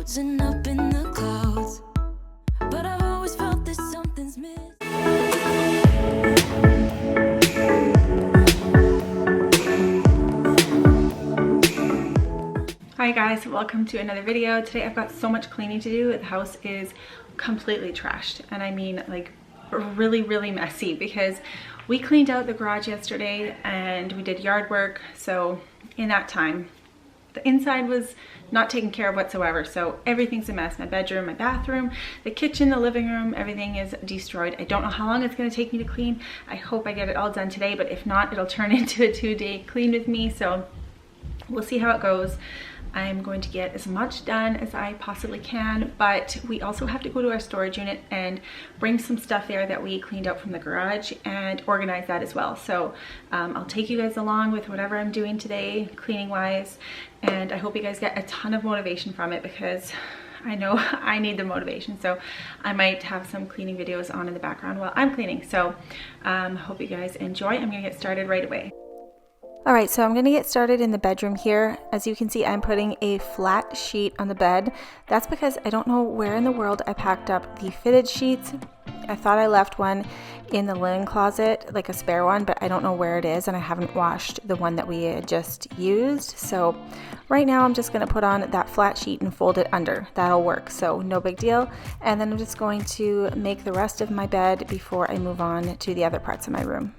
roads and up in the clouds, but I've always felt that something's missing. Hi guys, welcome to another video. Today I've got so much cleaning to do. The house is completely trashed, and I mean like really messy because we cleaned out the garage yesterday and we did yard work. So in that time, the inside was not taken care of whatsoever. So everything's a mess. My bedroom, my bathroom, the kitchen, the living room, everything is destroyed. I don't know how long it's going to take me to clean. I hope I get it all done today, but if not, it'll turn into a 2-day clean with me. So we'll see how it goes. I'm going to get as much done as I possibly can, but we also have to go to our storage unit and bring some stuff there that we cleaned out from the garage and organize that as well. So I'll take you guys along with whatever I'm doing today cleaning wise, and I hope you guys get a ton of motivation from it because I know I need the motivation. So I might have some cleaning videos on in the background while I'm cleaning. So hope you guys enjoy. I'm gonna get started right away. Alright, so I'm going to get started in the bedroom here. As you can see, I'm putting a flat sheet on the bed. That's because I don't know where in the world I packed up the fitted sheets. I thought I left one in the linen closet, like a spare one, but I don't know where it is, and I haven't washed the one that we had just used. So right now I'm just going to put on that flat sheet and fold it under. That'll work, so no big deal. And then I'm just going to make the rest of my bed before I move on to the other parts of my room.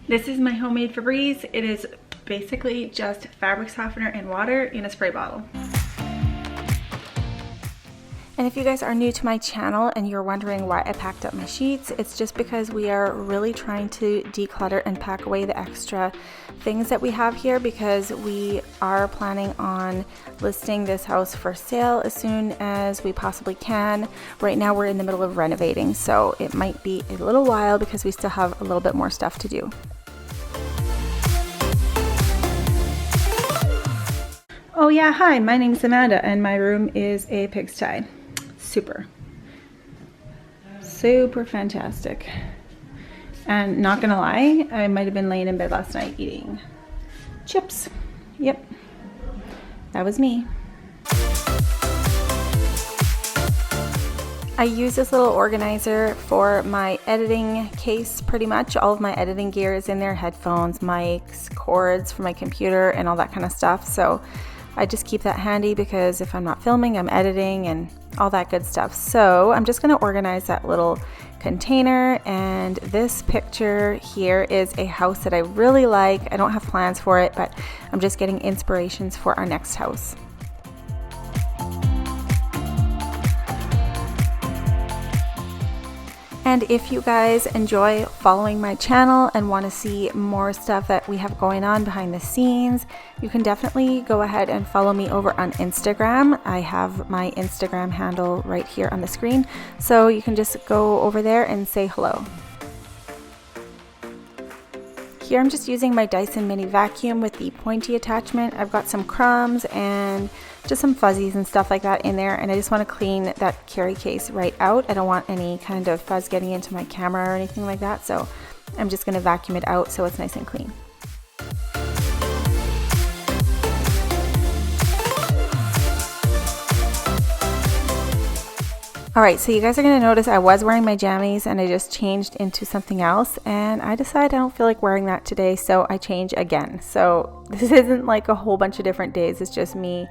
This is my homemade Febreze. It is basically just fabric softener and water in a spray bottle. And if you guys are new to my channel and you're wondering why I packed up my sheets, it's just because we are really trying to declutter and pack away the extra things that we have here, because we are planning on listing this house for sale as soon as we possibly can. Right now we're in the middle of renovating, so it might be a little while because we still have a little bit more stuff to do. Oh yeah, hi, my name's Amanda and my room is a pigsty. Super fantastic. And not gonna lie, I might have been laying in bed last night eating chips. Yep, that was me. I use this little organizer for my editing case. Pretty much all of my editing gear is in there: headphones, mics, cords for my computer, and all that kind of stuff. So I just keep that handy because if I'm not filming, I'm editing and all that good stuff. So I'm just going to organize that little container. And this picture here is a house that I really like. I don't have plans for it, but I'm just getting inspirations for our next house. And if you guys enjoy following my channel and want to see more stuff that we have going on behind the scenes, you can definitely go ahead and follow me over on Instagram. I have my Instagram handle right here on the screen, so you can just go over there and say hello. Here I'm just using my Dyson mini vacuum with the pointy attachment. I've got some crumbs and just some fuzzies and stuff like that in there, and I just want to clean that carry case right out. I don't want any kind of fuzz getting into my camera or anything like that, so I'm just going to vacuum it out so it's nice and clean. Alright, so you guys are going to notice I was wearing my jammies and I just changed into something else, and I decided I don't feel like wearing that today, so I change again. So this isn't like a whole bunch of different days, it's just me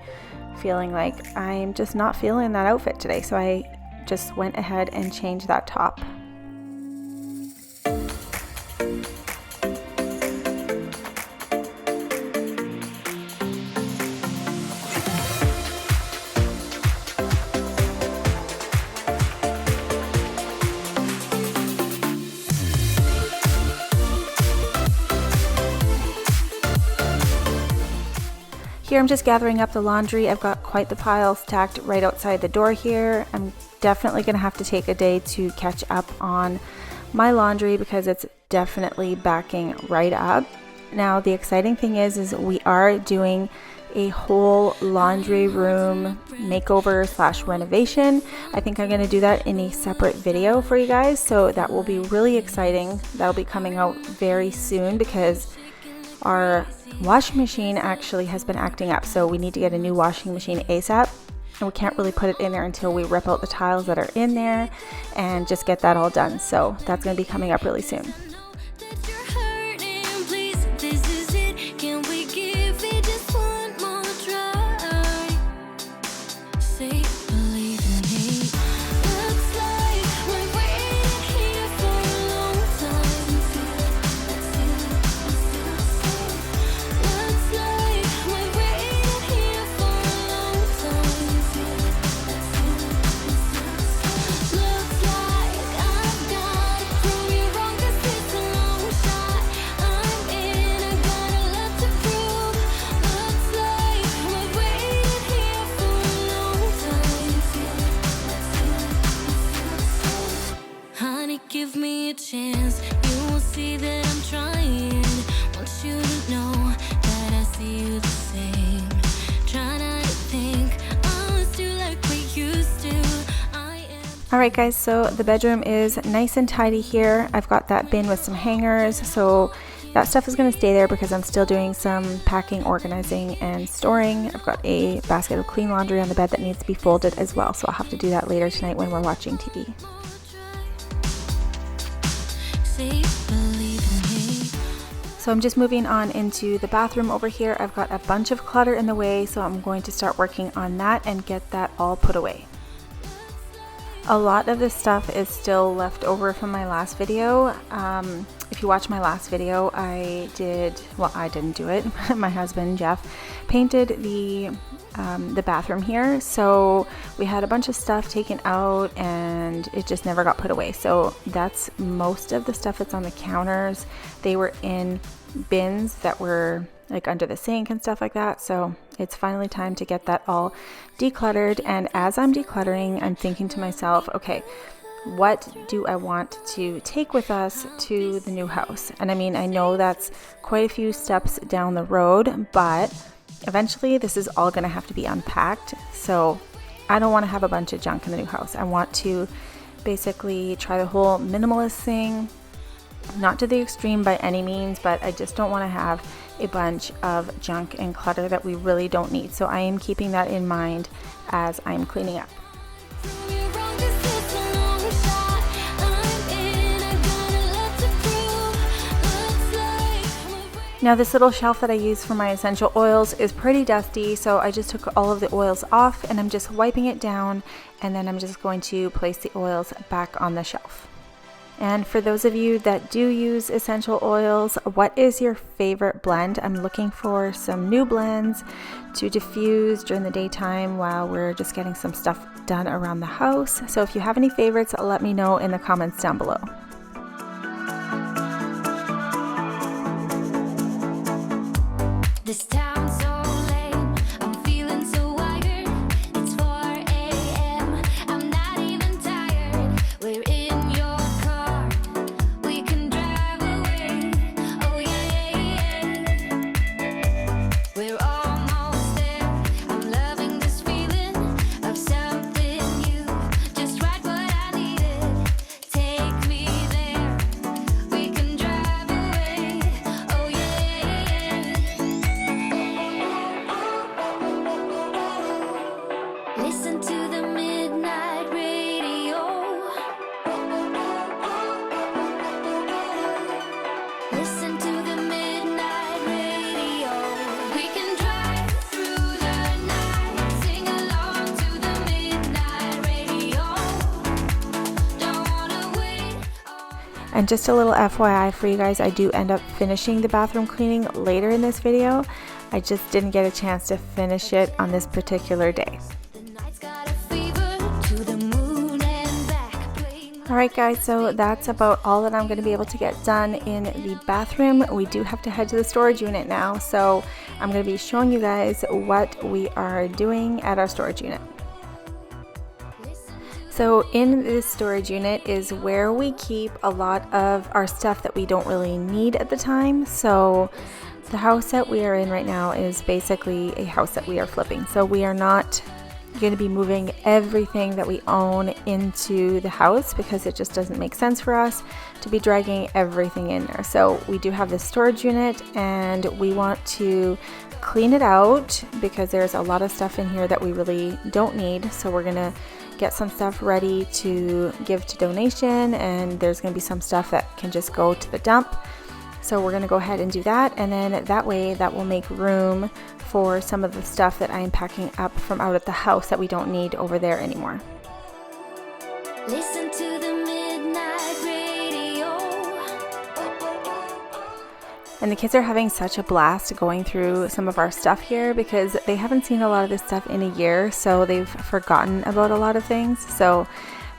feeling like I'm just not feeling that outfit today, so I just went ahead and changed that top. Here I'm just gathering up the laundry. I've got quite the pile stacked right outside the door here. I'm definitely going to have to take a day to catch up on my laundry because it's definitely backing right up. Now the exciting thing is we are doing a whole laundry room makeover slash renovation. I think I'm going to do that in a separate video for you guys, so that will be really exciting. That'll be coming out very soon because our washing machine actually has been acting up, so we need to get a new washing machine ASAP, and we can't really put it in there until we rip out the tiles that are in there and just get that all done. So that's going to be coming up really soon. Give me a chance, you will see that I'm trying. Want you to know that I see you the same. Try not to think, let's do like we used to. Alright guys, so the bedroom is nice and tidy here. I've got that bin with some hangers, so that stuff is going to stay there because I'm still doing some packing, organizing, and storing. I've got a basket of clean laundry on the bed that needs to be folded as well, so I'll have to do that later tonight when we're watching TV. So I'm just moving on into the bathroom over here. I've got a bunch of clutter in the way, so I'm going to start working on that and get that all put away. A lot of this stuff is still left over from my last video. If you watch my last video, I didn't do it. My husband, Jeff, painted the bathroom here. So we had a bunch of stuff taken out and it just never got put away. So that's most of the stuff that's on the counters. They were in bins that were like under the sink and stuff like that. So it's finally time to get that all decluttered. And as I'm decluttering, I'm thinking to myself, okay, what do I want to take with us to the new house? And I mean, I know that's quite a few steps down the road, but eventually this is all going to have to be unpacked. So I don't want to have a bunch of junk in the new house. I want to basically try the whole minimalist thing, not to the extreme by any means, but I just don't want to have a bunch of junk and clutter that we really don't need. So I am keeping that in mind as I'm cleaning up. Now this little shelf that I use for my essential oils is pretty dusty, so I just took all of the oils off and I'm just wiping it down, and then I'm just going to place the oils back on the shelf. And for those of you that do use essential oils, what is your favorite blend? I'm looking for some new blends to diffuse during the daytime while we're just getting some stuff done around the house. So if you have any favorites, let me know in the comments down below. This town's so lame, I'm feeling so wired. It's 4 a.m., I'm not even tired. We're in your car, we can drive away. Oh yeah, we're almost there. I'm loving this feeling of something new. Just right what I needed. Take me there, we can drive away. Oh yeah. Listen to the midnight radio. Listen to the midnight radio. We can drive through the night, sing along to the midnight radio. Don't wanna wait. And just a little FYI for you guys, I do end up finishing the bathroom cleaning later in this video. I just didn't get a chance to finish it on this particular day. The night's got a fever to the moon and back. Alright guys, so that's about all that I'm going to be able to get done in the bathroom. We do have to head to the storage unit now, so I'm going to be showing you guys what we are doing at our storage unit. So in this storage unit is where we keep a lot of our stuff that we don't really need at the time. So the house that we are in right now is basically a house that we are flipping. So we are not going to be moving everything that we own into the house because it just doesn't make sense for us to be dragging everything in there. So we do have this storage unit and we want to clean it out because there's a lot of stuff in here that we really don't need. So we're going to get some stuff ready to give to donation, and there's going to be some stuff that can just go to the dump. So we're going to go ahead and do that, and then that way that will make room for some of the stuff that I am packing up from out at the house that we don't need over there anymore. Listen to the midnight radio. And the kids are having such a blast going through some of our stuff here because they haven't seen a lot of this stuff in a year, so they've forgotten about a lot of things. So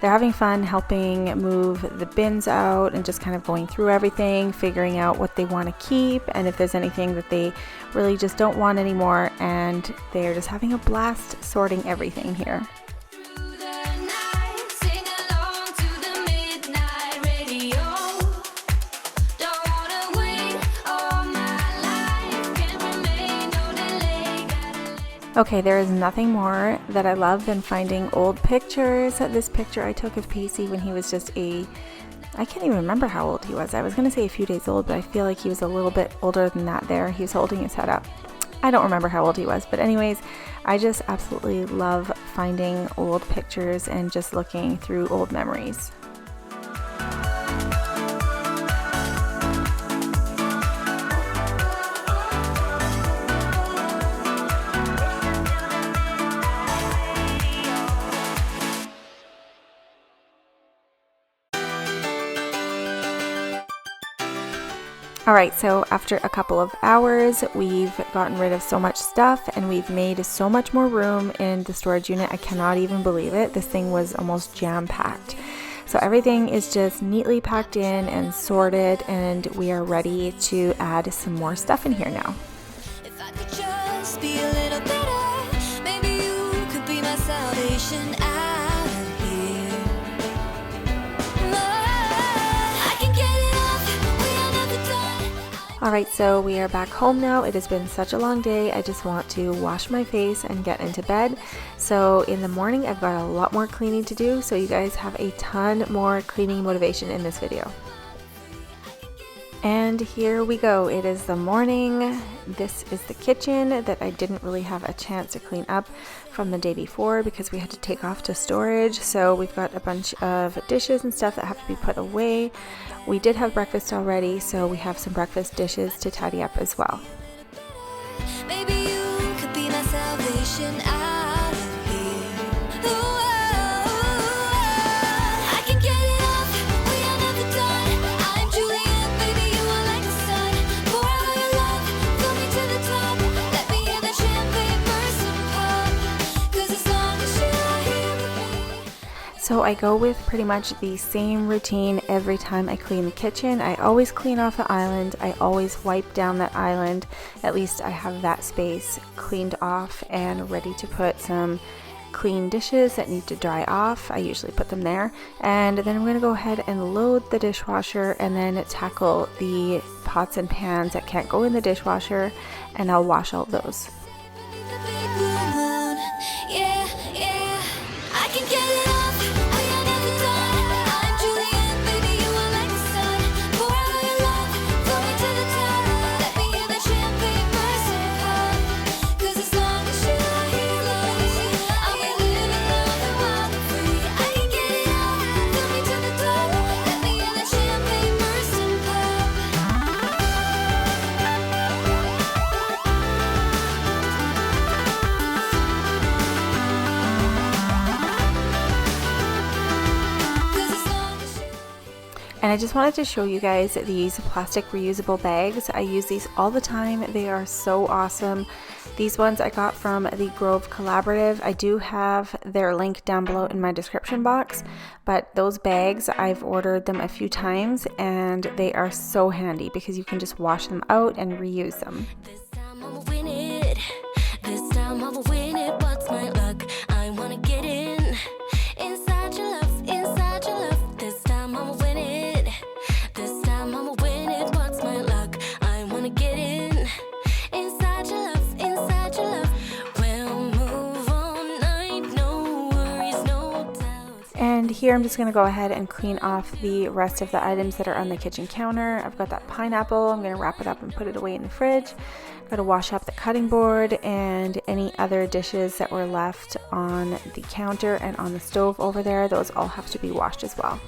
they're having fun helping move the bins out and just kind of going through everything, figuring out what they want to keep and if there's anything that they really just don't want anymore. And they're just having a blast sorting everything here. Through the night, sing along to the midnight radio. Don't wanna wait all my life, can't remain, no delay, gotta let. Okay, there is nothing more that I love than finding old pictures. This picture I took of Pacey when he was just I can't even remember how old he was. I was going to say a few days old, but I feel like he was a little bit older than that there. He was holding his head up. I don't remember how old he was, but anyways, I just absolutely love finding old pictures and just looking through old memories. Alright, so after a couple of hours, we've gotten rid of so much stuff and we've made so much more room in the storage unit. I cannot even believe it. This thing was almost jam-packed. So everything is just neatly packed in and sorted, and we are ready to add some more stuff in here now. If I could just be a little better, maybe you could be my salvation out of here. I can get it off, we are never done. Alright, so we are back home now. It has been such a long day. I just want to wash my face and get into bed. So in the morning, I've got a lot more cleaning to do. So you guys have a ton more cleaning motivation in this video. And here we go. It is the morning. This is the kitchen that I didn't really have a chance to clean up from the day before because we had to take off to storage. So we've got a bunch of dishes and stuff that have to be put away. We did have breakfast already, so we have some breakfast dishes to tidy up as well. Maybe you could be my salvation out of here. I can get it off, we are never done. I'm Juliet, baby, you are like the sun. Pour out your love, fill me to the top. Let me hear the champagne burst and pop. 'Cause as long as you're here with me. So I go with pretty much the same routine every time I clean the kitchen. I always clean off the island. I always wipe down that island. At least I have that space cleaned off and ready to put some clean dishes that need to dry off. I usually put them there. And then I'm going to go ahead and load the dishwasher and then tackle the pots and pans that can't go in the dishwasher, and I'll wash all those. The big blue moon, yeah, yeah. I can get it off, we are never done. I'm Juliet, baby, you are like the sun. Pour out your love, fill me to the top. Let me hear the champagne burst and pop. 'Cause as long as you're here, I'll be living life wild and free. I can get it off, fill me to the top. Let me hear the champagne burst and pop. And I just wanted to show you guys these plastic reusable bags. I use these all the time. They are so awesome. These ones I got from the Grove Collaborative. I do have their link down below in my description box, but those bags, I've ordered them a few times and they are so handy because you can just wash them out and reuse them. This time I'ma win it. This time I'ma win it. What's my luck? I wanna get inside your And here I'm just going to go ahead and clean off the rest of the items that are on the kitchen counter. I've got that pineapple. I'm going to wrap it up and put it away in the fridge. Got to wash up the cutting board and any other dishes that were left on the counter and on the stove over there. Those all have to be washed as well.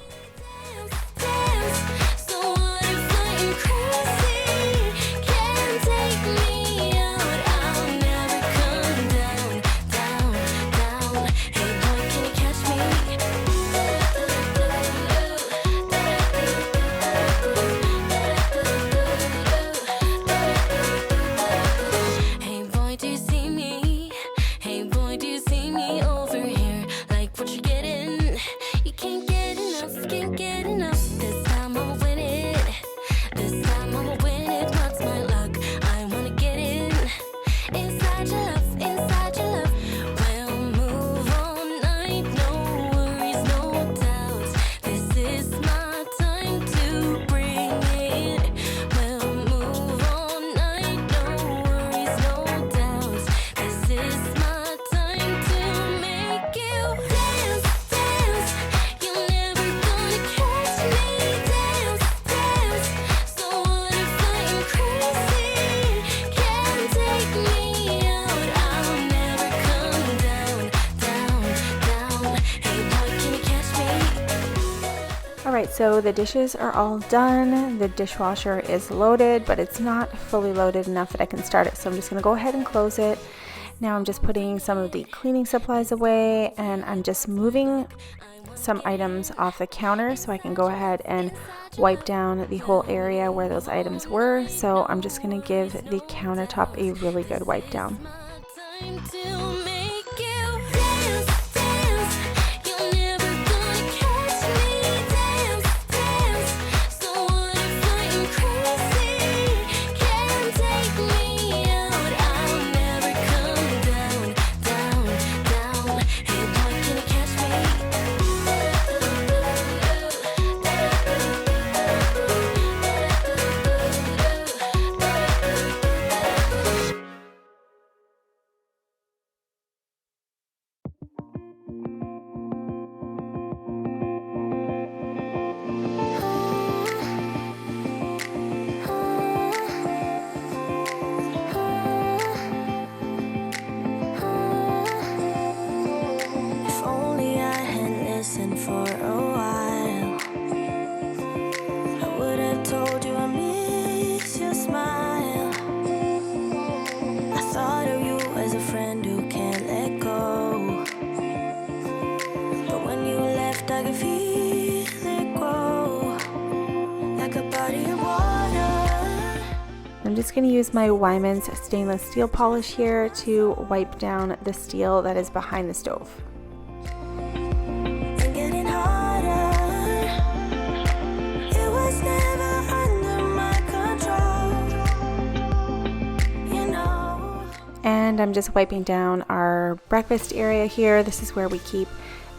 Alright, so the dishes are all done. The dishwasher is loaded, but it's not fully loaded enough that I can start it. So I'm just going to go ahead and close it. Now I'm just putting some of the cleaning supplies away, and I'm just moving some items off the counter so I can go ahead and wipe down the whole area where those items were. So I'm just going to give the countertop a really good wipe down. I'm just going to use my Wyman's stainless steel polish here to wipe down the steel that is behind the stove. And I'm just wiping down our breakfast area here. This is where we keep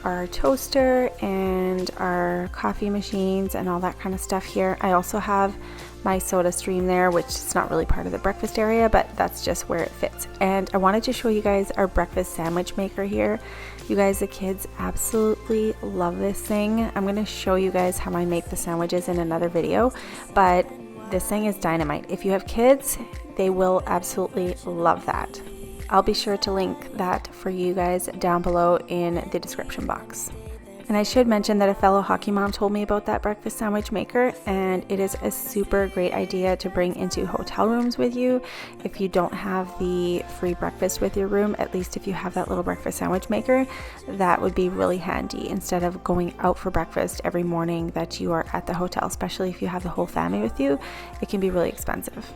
our toaster and our coffee machines and all that kind of stuff here. I also have my soda stream there, which is not really part of the breakfast area, but that's just where it fits. And I wanted to show you guys our breakfast sandwich maker here. You guys, the kids absolutely love this thing. I'm going to show you guys how I make the sandwiches in another video, but this thing is dynamite. If you have kids, they will absolutely love that. I'll be sure to link that for you guys down below in the description box. And I should mention that a fellow hockey mom told me about that breakfast sandwich maker, and it is a super great idea to bring into hotel rooms with you. If you don't have the free breakfast with your room, at least if you have that little breakfast sandwich maker, that would be really handy instead of going out for breakfast every morning that you are at the hotel, especially if you have the whole family with you. It can be really expensive.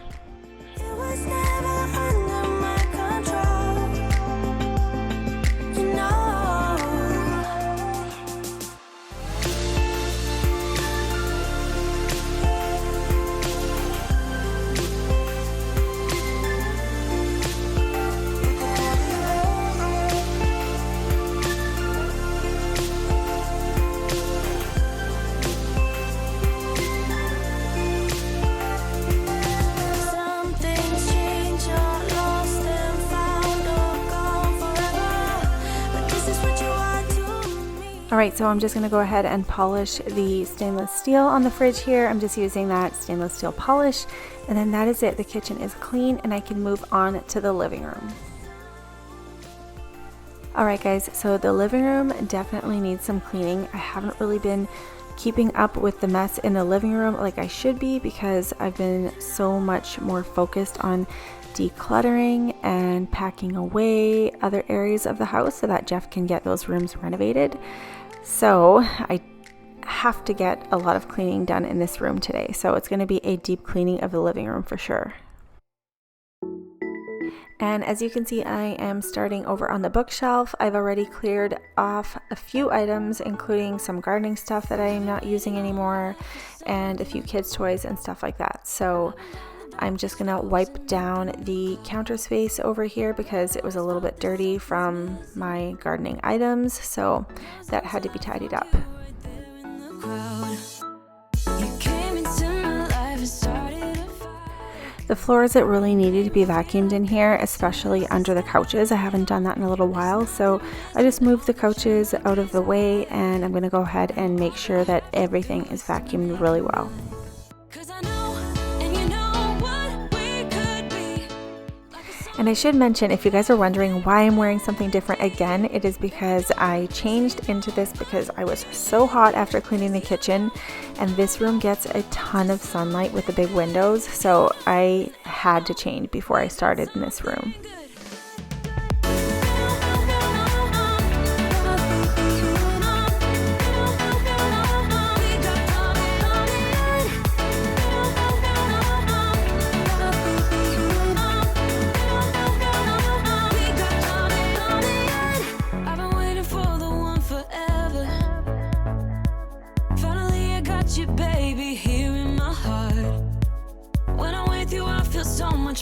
Alright, so I'm just going to go ahead and polish the stainless steel on the fridge here. I'm just using that stainless steel polish, and then that is it. The kitchen is clean and I can move on to the living room. Alright guys, so the living room definitely needs some cleaning. I haven't really been keeping up with the mess in the living room like I should be because I've been so much more focused on decluttering and packing away other areas of the house so that Jeff can get those rooms renovated. So I have to get a lot of cleaning done in this room today. So it's going to be a deep cleaning of the living room for sure. And as you can see, I am starting over on the bookshelf. I've already cleared off a few items, including some gardening stuff that I am not using anymore and a few kids' toys and stuff like that. So I'm just gonna wipe down the counter space over here because it was a little bit dirty from my gardening items, so that had to be tidied up. The floors that really needed to be vacuumed in here, especially under the couches. I haven't done that in a little while, so I just moved the couches out of the way and I'm gonna go ahead and make sure that everything is vacuumed really well. And I should mention, if you guys are wondering why I'm wearing something different again, it is because I changed into this because I was so hot after cleaning the kitchen, and this room gets a ton of sunlight with the big windows, so I had to change before I started in this room.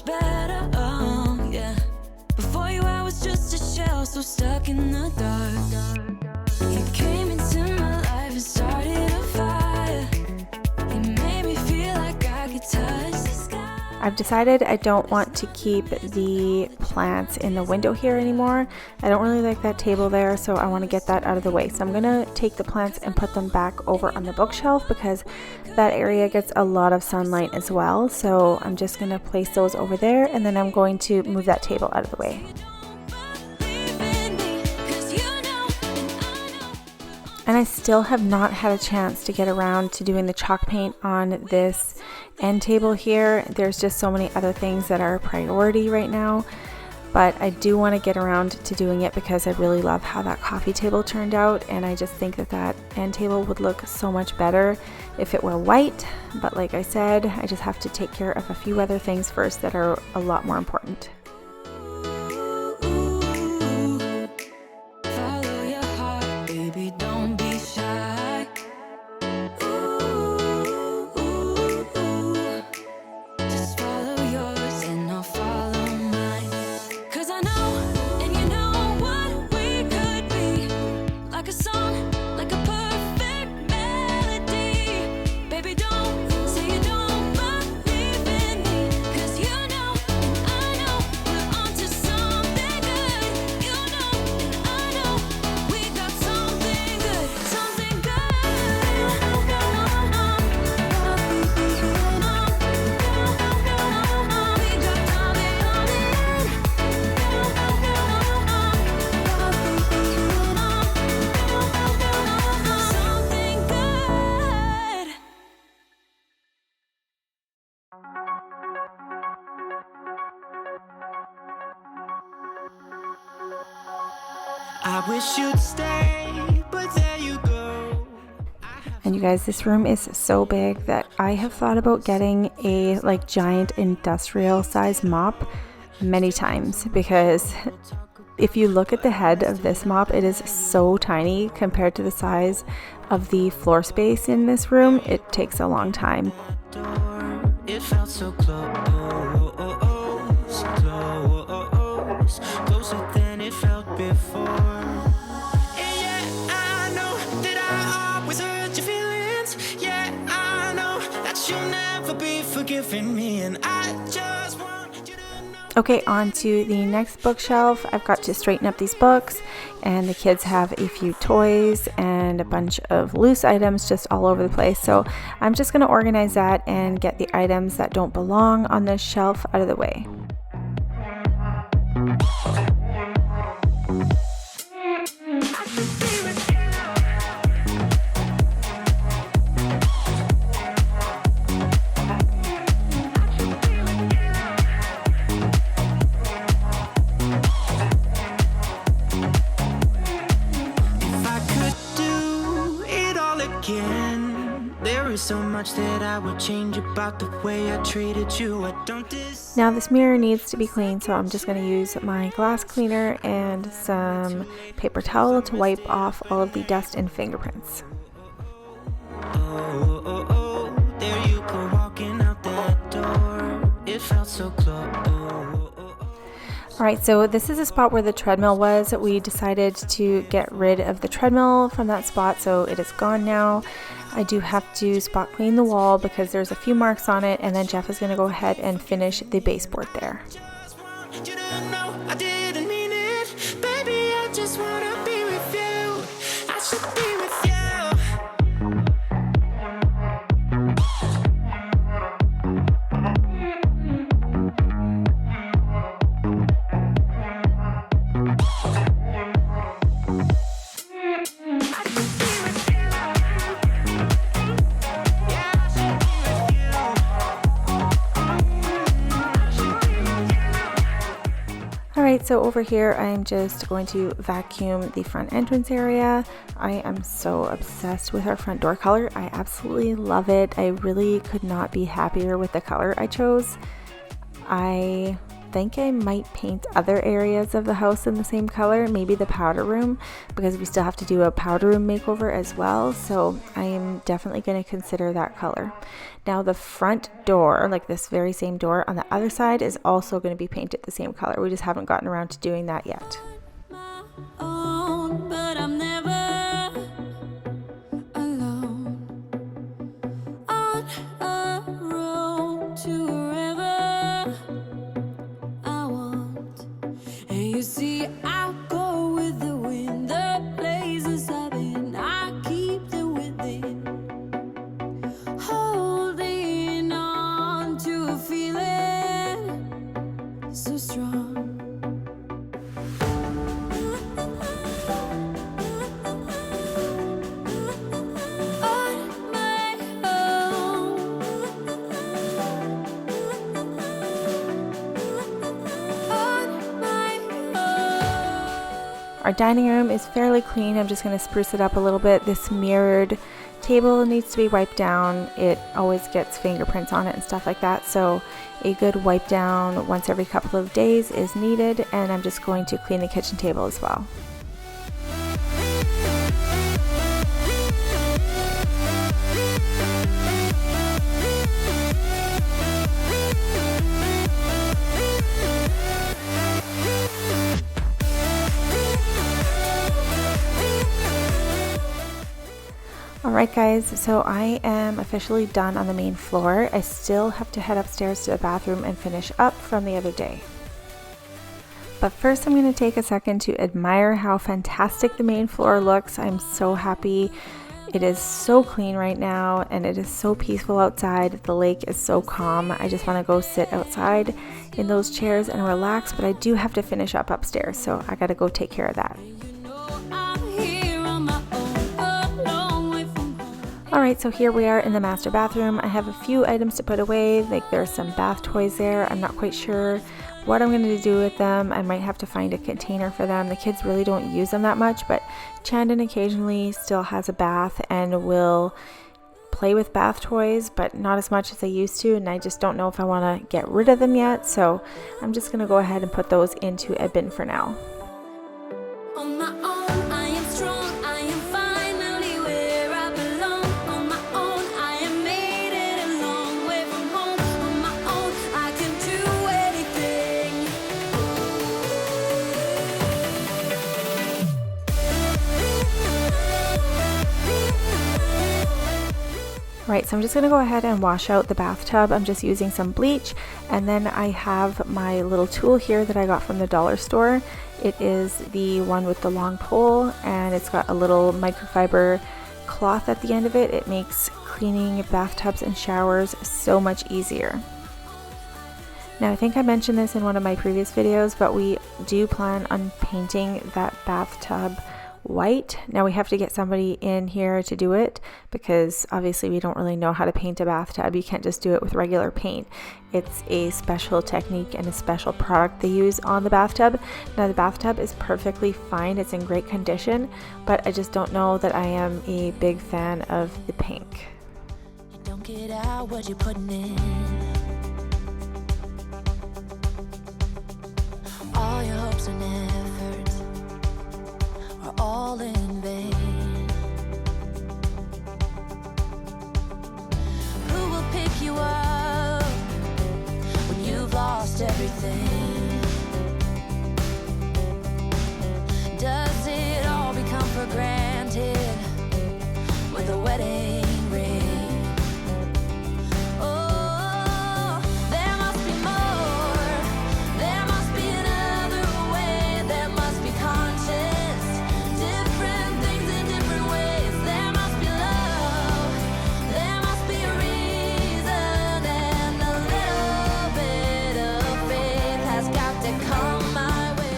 Better, oh yeah. Before you I was just a shell, so stuck in the dark. You came into my life and started a fire. You made me feel like I could touch the sky. I've decided I don't want to keep the plants in the window here anymore. I don't really like that table there, so I want to get that out of the way. So I'm gonna take the plants and put them back over on the bookshelf because that area gets a lot of sunlight as well. So I'm just gonna place those over there, and then I'm going to move that table out of the way. And I still have not had a chance to get around to doing the chalk paint on this end table here. There's just so many other things that are a priority right now, but I do want to get around to doing it because I really love how that coffee table turned out, and I just think that that end table would look so much better if it were white. But like I said, I just have to take care of a few other things first that are a lot more important. I wish you'd stay, but there you go. And you guys, this room is so big that I have thought about getting a like giant industrial size mop many times, because if you look at the head of this mop, it is so tiny compared to the size of the floor space in this room. It takes a long time. It felt so close, closer than it felt before. And yeah, I know that I always hurt your feelings. Yeah, I know that you'll never be forgiving me, and I just want you to know. Okay, on to the next bookshelf. I've got to straighten up these books, and the kids have a few toys and a bunch of loose items just all over the place. So I'm just going to organize that and get the items that don't belong on this shelf out of the way. So much that I would change about the way I treated you. I don't Now this mirror needs to be cleaned, so I'm just going to use my glass cleaner and some paper towel to wipe off all of the dust and fingerprints. There you go walking out that door. It felt so close. Alright, so this is a spot where the treadmill was. We decided to get rid of the treadmill from that spot, so it is gone now. I do have to spot clean the wall because there's a few marks on it, and then Jeff is going to go ahead and finish the baseboard there. You don't know I didn't mean it. Baby, I just wanna be with you. I should be with you. Alright, so over here I'm just going to vacuum the front entrance area. I am so obsessed with our front door color. I absolutely love it. I really could not be happier with the color I chose. I think I might paint other areas of the house in the same color, maybe the powder room, because we still have to do a powder room makeover as well, so I am definitely going to consider that color. Now the front door, like this very same door on the other side, is also going to be painted the same color. We just haven't gotten around to doing that yet. But I'm never alone on a road to wherever I want. And you see, I go with the wind, the places I've been, I keep them within, holding on to a feeling so strong. Our dining room is fairly clean. I'm just going to spruce it up a little bit. This mirrored table needs to be wiped down. It always gets fingerprints on it and stuff like that, so a good wipe down once every couple of days is needed, and I'm just going to clean the kitchen table as well. Alright guys, so I am officially done on the main floor. I still have to head upstairs to the bathroom and finish up from the other day. But first I'm going to take a second to admire how fantastic the main floor looks. I'm so happy. It is so clean right now and it is so peaceful outside. The lake is so calm. I just want to go sit outside in those chairs and relax, but I do have to finish up upstairs, so I got to go take care of that. Alright, so here we are in the master bathroom. I have a few items to put away, like there's some bath toys there. I'm not quite sure what I'm going to do with them. I might have to find a container for them. The kids really don't use them that much, but Chandon occasionally still has a bath and will play with bath toys, but not as much as I used to, and I just don't know if I want to get rid of them yet, so I'm just going to go ahead and put those into a bin for now. On my own, I am strong, I am finally where I belong. On my own, I am made it a long way from home. On my own, I can do anything. Right, so I'm just going to go ahead and wash out the bathtub. I'm just using some bleach, and then I have my little tool here that I got from the dollar store. It is the one with the long pole, and it's got a little microfiber cloth at the end of it. It makes cleaning bathtubs and showers so much easier. Now, I think I mentioned this in one of my previous videos, but we do plan on painting that bathtub white. Now we have to get somebody in here to do it because obviously we don't really know how to paint a bathtub. You can't just do it with regular paint. It's a special technique and a special product they use on the bathtub. Now the bathtub is perfectly fine. It's in great condition, but I just don't know that I am a big fan of the pink. You don't get out what you're putting in. All your hopes and efforts are all in vain. Who will pick you up when you've lost everything? Does it all become for granted with a wedding ring? Oh, there must be more. There must be another way. There must be conscious. Different things in different ways. There must be love. There must be a reason, and a little bit of faith has got to come my way.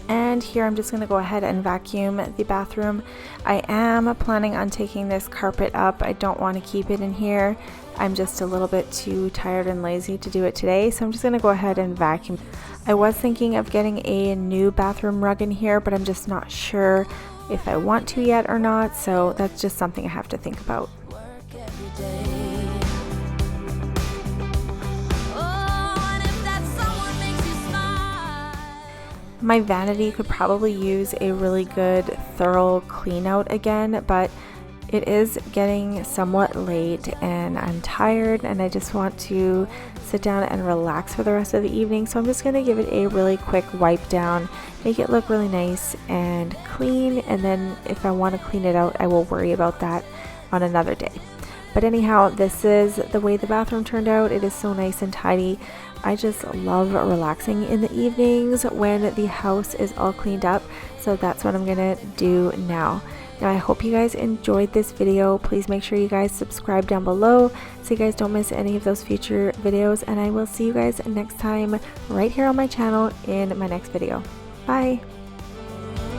And here I'm just going to go ahead and vacuum the bathroom. I am planning on taking this carpet up. I don't want to keep it in here. I'm just a little bit too tired and lazy to do it today, so I'm just going to go ahead and vacuum. I was thinking of getting a new bathroom rug in here, but I'm just not sure if I want to yet or not, so that's just something I have to think about. Work every day. Oh, and if that someone makes you smile. My vanity could probably use a really good thorough clean out again, but it is getting somewhat late and I'm tired and I just want to sit down and relax for the rest of the evening. So I'm just going to give it a really quick wipe down, make it look really nice and clean, and then if I want to clean it out, I will worry about that on another day. But anyhow, this is the way the bathroom turned out. It is so nice and tidy. I just love relaxing in the evenings when the house is all cleaned up. So that's what I'm gonna do now. Now I hope you guys enjoyed this video. Please make sure you guys subscribe down below so you guys don't miss any of those future videos. And I will see you guys next time right here on my channel in my next video. Bye!